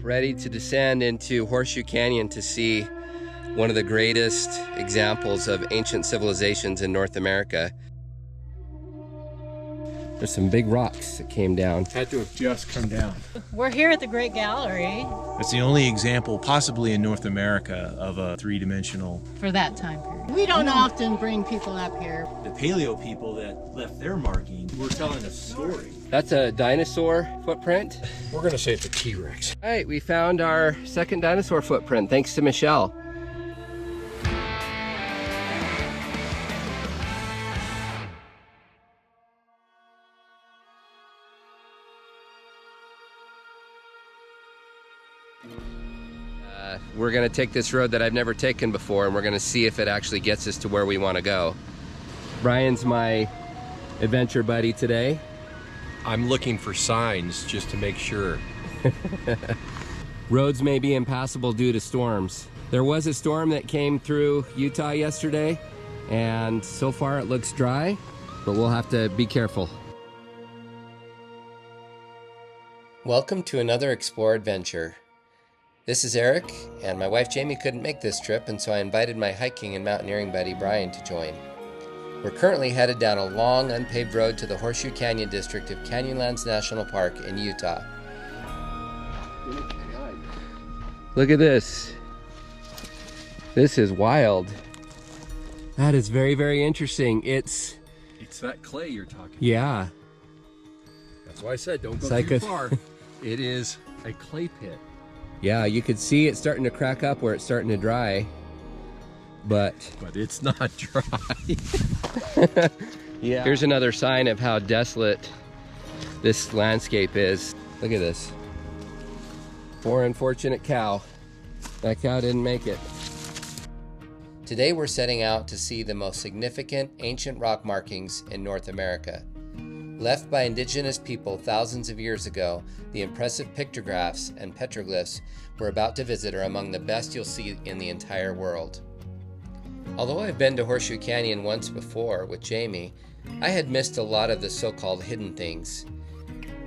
ready to descend into Horseshoe Canyon to see one of the greatest examples of ancient civilizations in North America. There's some big rocks that came down. Had to have just come down. We're here at the Great Gallery. It's the only example, possibly in North America, of a three-dimensional. For that time period. We don't often bring people up here. The paleo people that left their marking were telling a story. That's a dinosaur footprint. We're going to say it's a T-Rex. All right, we found our second dinosaur footprint, thanks to Michelle. We're gonna take this road that I've never taken before, and we're gonna see if it actually gets us to where we wanna go. Brian's my adventure buddy today. I'm looking for signs just to make sure. Roads may be impassable due to storms. There was a storm that came through Utah yesterday, and so far it looks dry, but we'll have to be careful. Welcome to another Explore Adventure. This is Eric, and my wife Jamie couldn't make this trip, and so I invited my hiking and mountaineering buddy Brian to join. We're currently headed down a long, unpaved road to the Horseshoe Canyon district of Canyonlands National Park in Utah. Look at this. This is wild. That is very, very interesting. It's that clay you're talking about. Yeah. That's why I said don't go It's too like far. It is a clay pit. Yeah, you could see it starting to crack up where it's starting to dry, but it's not dry. Yeah. Here's another sign of how desolate this landscape is. Look at this. Poor unfortunate cow. That cow didn't make it. Today we're setting out to see the most significant ancient rock markings in North America. Left by indigenous people thousands of years ago, the impressive pictographs and petroglyphs we're about to visit are among the best you'll see in the entire world. Although I've been to Horseshoe Canyon once before with Jamie, I had missed a lot of the so-called hidden things.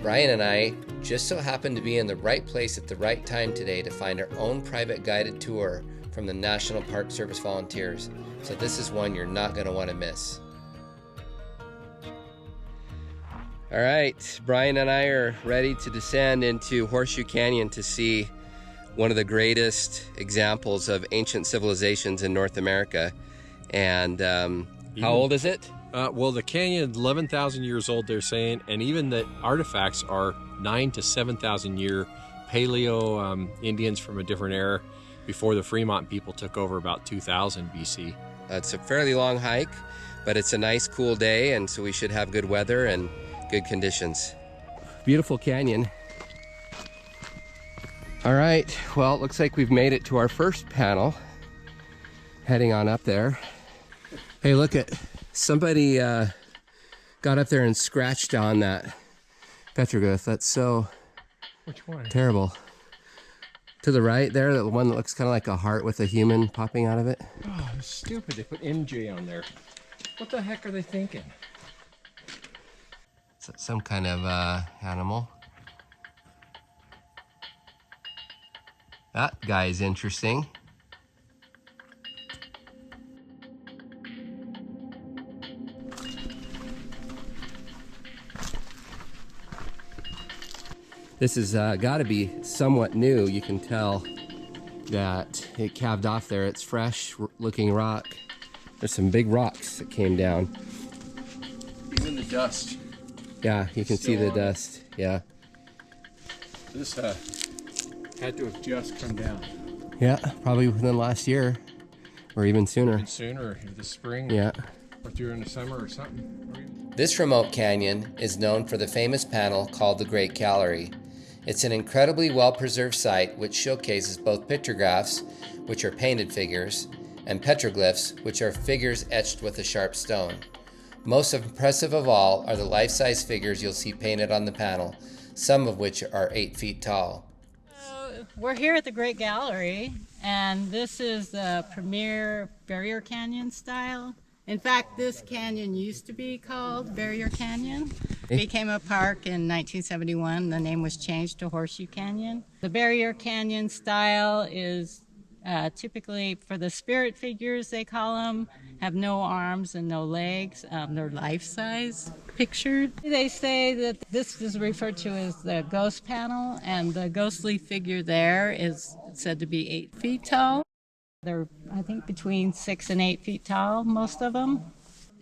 Brian and I just so happened to be in the right place at the right time today to find our own private guided tour from the National Park Service volunteers, so this is one you're not going to want to miss. All right, Brian and I are ready to descend into Horseshoe Canyon to see one of the greatest examples of ancient civilizations in North America. And how old is it? Well, the canyon, 11,000 years old, they're saying, and even the artifacts are 9,000 to 7,000 year paleo Indians from a different era before the Fremont people took over about 2000 BC. It's a fairly long hike, but it's a nice cool day, and so we should have good weather and good conditions. Beautiful canyon. All right, well, it looks like we've made it to our first panel. Heading on up there. Hey, look at, somebody got up there and scratched on that petroglyph. That's so Which one? terrible. To the right there, the one that looks kind of like a heart with a human popping out of it. Oh, it's stupid. They put MJ on there. What the heck are they thinking? It's some kind of animal. That guy is interesting. This has got to be somewhat new. You can tell that it calved off there. It's fresh looking rock. There's some big rocks that came down. Even the dust. Yeah, you can see the dust. Yeah. This had to have just come down. Yeah, probably within last year or even sooner. Even sooner, this spring. Yeah. Or during the summer or something. This remote canyon is known for the famous panel called the Great Gallery. It's an incredibly well-preserved site which showcases both pictographs, which are painted figures, and petroglyphs, which are figures etched with a sharp stone. Most impressive of all are the life-size figures you'll see painted on the panel, some of which are 8 feet tall. We're here at the Great Gallery, and this is the premier barrier canyon style In fact, this canyon used to be called Barrier Canyon. It became a park in 1971. The name was changed to Horseshoe Canyon. The Barrier Canyon style is typically, for the spirit figures, they call them, have no arms and no legs. They're life-size pictures. They say that this is referred to as the ghost panel, and the ghostly figure there is said to be 8 feet tall. They're, I think, between 6 and 8 feet tall, most of them.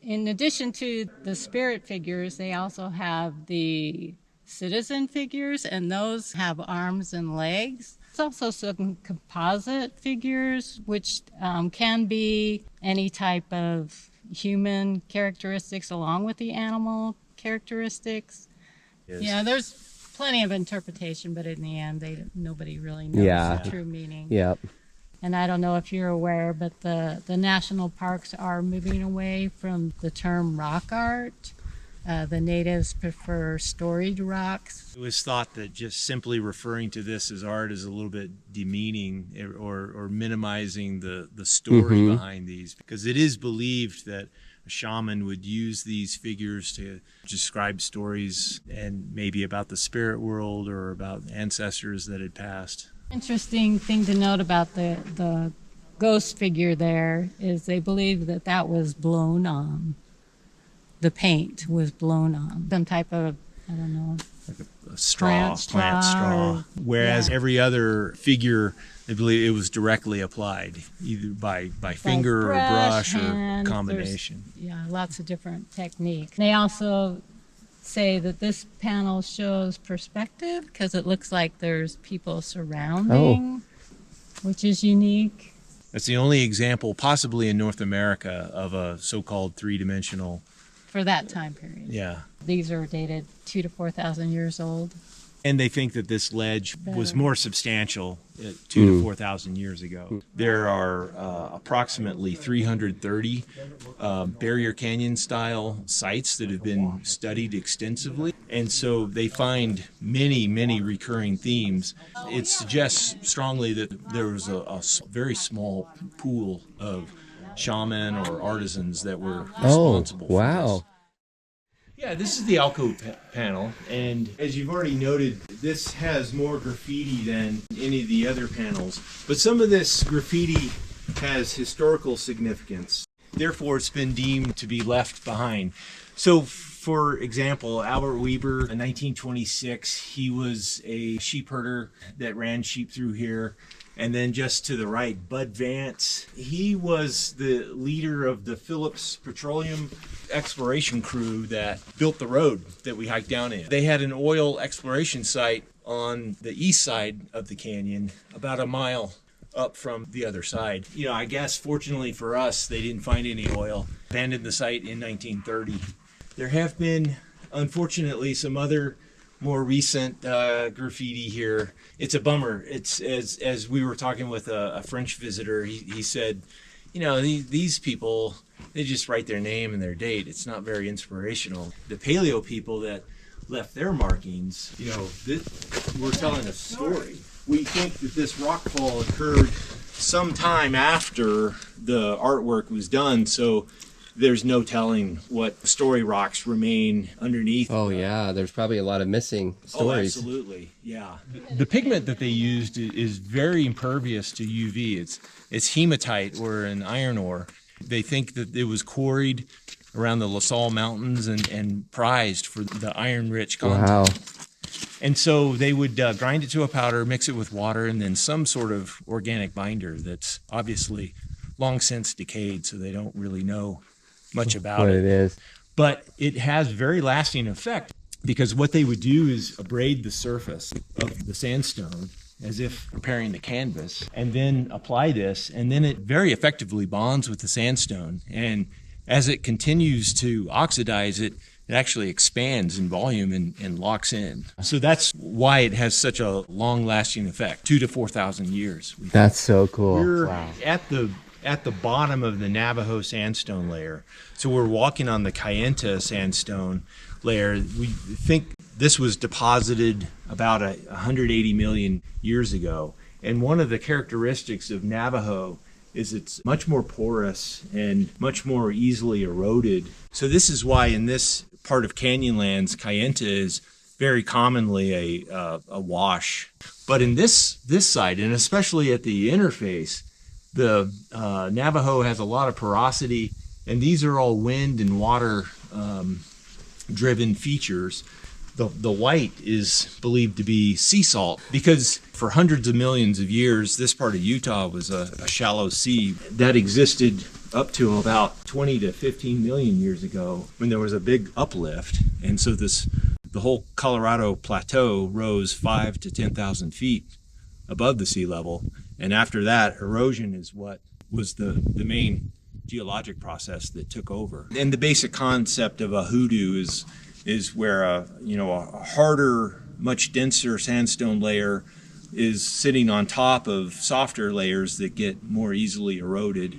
In addition to the spirit figures, they also have the citizen figures, and those have arms and legs. There's also some composite figures, which can be any type of human characteristics along with the animal characteristics. Yes. Yeah, there's plenty of interpretation, but in the end, nobody really knows the true meaning. Yep. And I don't know if you're aware, but the national parks are moving away from the term rock art. The natives prefer storied rocks. It was thought that just simply referring to this as art is a little bit demeaning or minimizing the story behind these, because it is believed that a shaman would use these figures to describe stories and maybe about the spirit world or about ancestors that had passed. Interesting thing to note about the ghost figure there is they believe that was blown on. The paint was blown on. Some type of, I don't know, like a plant straw. Whereas every other figure, they believe it was directly applied, either by finger or brush or combination. Lots of different techniques. They also say that this panel shows perspective because it looks like there's people surrounding, which is unique. That's the only example, possibly in North America, of a so-called three-dimensional. For that time period. Yeah. These are dated 2,000 to 4,000 years old. And they think that this ledge was more substantial 2,000 to 4,000 years ago. There are approximately 330 Barrier Canyon style sites that have been studied extensively. And so they find many, many recurring themes. It suggests strongly that there was a very small pool of shaman or artisans that were responsible for this. Yeah, this is the alcove panel, and as you've already noted, this has more graffiti than any of the other panels, but some of this graffiti has historical significance. Therefore, it's been deemed to be left behind. So, for example, Albert Weber, in 1926, he was a sheep herder that ran sheep through here. And then just to the right, Bud Vance. He was the leader of the Phillips Petroleum exploration crew that built the road that we hiked down in. They had an oil exploration site on the east side of the canyon, about a mile up from the other side. You know, I guess fortunately for us, they didn't find any oil. Abandoned the site in 1930. There have been, unfortunately, some other more recent graffiti here. It's a bummer. It's as we were talking with a French visitor, he said, you know, these people, they just write their name and their date. It's not very inspirational. The paleo people that left their markings, you know, we're telling a story. We think that this rockfall occurred sometime after the artwork was done, so there's no telling what story rocks remain underneath. Oh yeah, there's probably a lot of missing stories. Oh, absolutely, yeah. The pigment that they used is very impervious to UV. It's hematite or an iron ore. They think that it was quarried around the La Salle Mountains and prized for the iron-rich content. Wow. And so they would grind it to a powder, mix it with water, and then some sort of organic binder that's obviously long since decayed, so they don't really know much about what it is. But it has very lasting effect, because what they would do is abrade the surface of the sandstone as if preparing the canvas, and then apply this, and then it very effectively bonds with the sandstone. And as it continues to oxidize it, it actually expands in volume and locks in. So that's why it has such a long-lasting effect, 2,000 to 4,000 years. That's so cool. We're wow. at the bottom of the Navajo sandstone layer. So we're walking on the Kayenta sandstone layer. We think this was deposited about 180 million years ago. And one of the characteristics of Navajo is it's much more porous and much more easily eroded. So this is why in this part of Canyonlands, Kayenta is very commonly a wash. But in this site, and especially at the interface, the Navajo has a lot of porosity, and these are all wind and water driven features. The white is believed to be sea salt because for hundreds of millions of years, this part of Utah was a shallow sea that existed up to about 20 to 15 million years ago when there was a big uplift. And so the whole Colorado Plateau rose 5 to 10,000 feet above the sea level. And after that, erosion is what was the main geologic process that took over. And the basic concept of a hoodoo is where a harder, much denser sandstone layer is sitting on top of softer layers that get more easily eroded.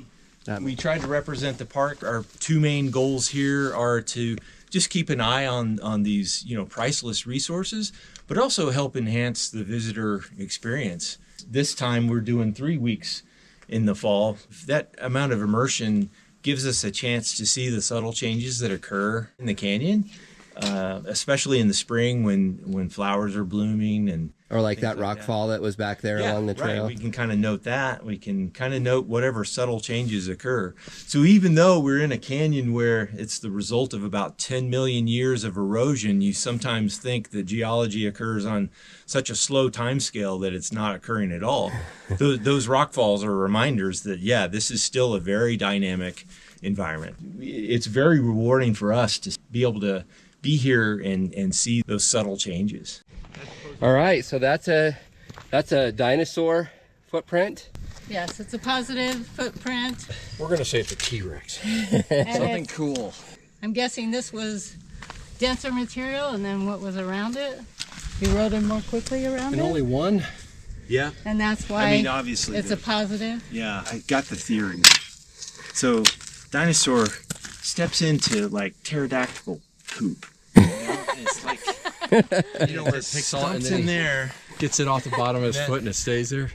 We tried to represent the park. Our two main goals here are to just keep an eye on these priceless resources, but also help enhance the visitor experience. This time we're doing 3 weeks in the fall. That amount of immersion gives us a chance to see the subtle changes that occur in the canyon, especially in the spring when flowers are blooming or like that rock fall that was back there along the trail. Right. We can kind of note that. We can kind of note whatever subtle changes occur. So even though we're in a canyon where it's the result of about 10 million years of erosion, you sometimes think that geology occurs on such a slow time scale that it's not occurring at all. Those rock falls are reminders that, this is still a very dynamic environment. It's very rewarding for us to be able to be here and see those subtle changes. All right, so that's a dinosaur footprint. Yes, it's a positive footprint. We're gonna say it's a T-Rex. Something cool. I'm guessing this was denser material, and then what was around it eroded more quickly around And it. only one? Yeah. And that's why obviously it's a positive. Yeah, I got the theory. So dinosaur steps into like pterodactyl poop. It's like Where it picks all and stumps then in there. gets it off the bottom of his foot and it stays there.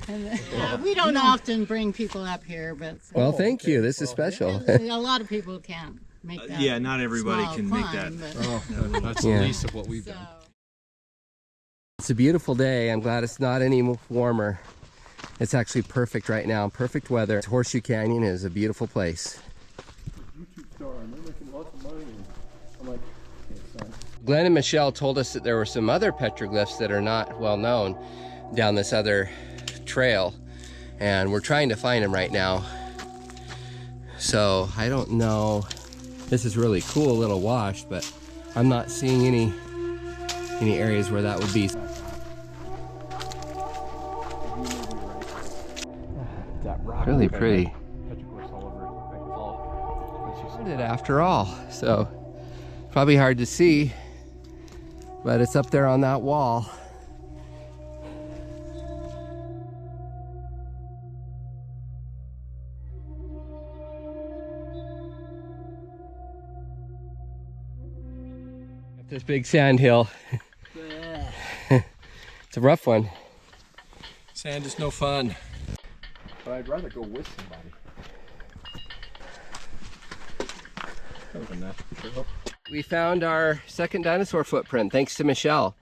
We don't often bring people up here, but Well, thank you. This is special. a lot of people can't make that. Yeah, not everybody small can make climb, that. but- That's Yeah. the least of what we've So, done. It's a beautiful day. I'm glad it's not any warmer. It's actually perfect right now. Perfect weather. Horseshoe Canyon is a beautiful place. YouTube star and they're making lots of money. And I'm like, okay, son. Glenn and Michelle told us that there were some other petroglyphs that are not well known down this other trail, and we're trying to find them right now. So I don't know. This is really cool little wash, but I'm not seeing any areas where that would be. Really pretty. Found it after all, so probably hard to see, but it's up there on that wall. This big sand hill. It's a rough one. Sand is no fun. But I'd rather go with somebody. That was a natural trail. We found our second dinosaur footprint thanks to Michelle.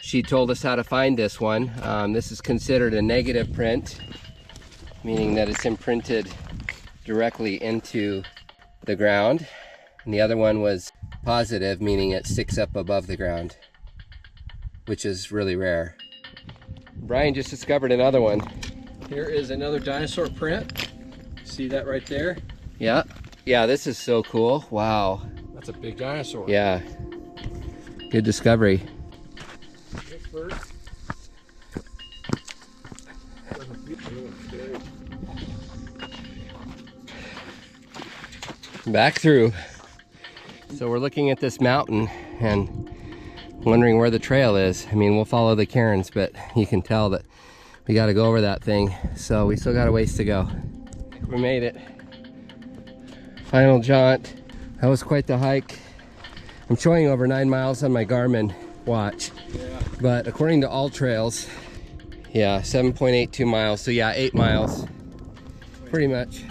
She told us how to find this one. This is considered a negative print, meaning that it's imprinted directly into the ground. And the other one was positive, meaning it sticks up above the ground, which is really rare. Brian just discovered another one. Here is another dinosaur print. See that right there? Yeah, this is so cool. Wow. That's a big dinosaur. Yeah, good discovery. This first. Back through. So we're looking at this mountain and wondering where the trail is. I mean, we'll follow the cairns, but you can tell that we got to go over that thing. So we still got a ways to go. We made it. Final jaunt. That was quite the hike. I'm showing over 9 miles on my Garmin watch, but according to All Trails, 7.82 miles. So 8 miles. pretty much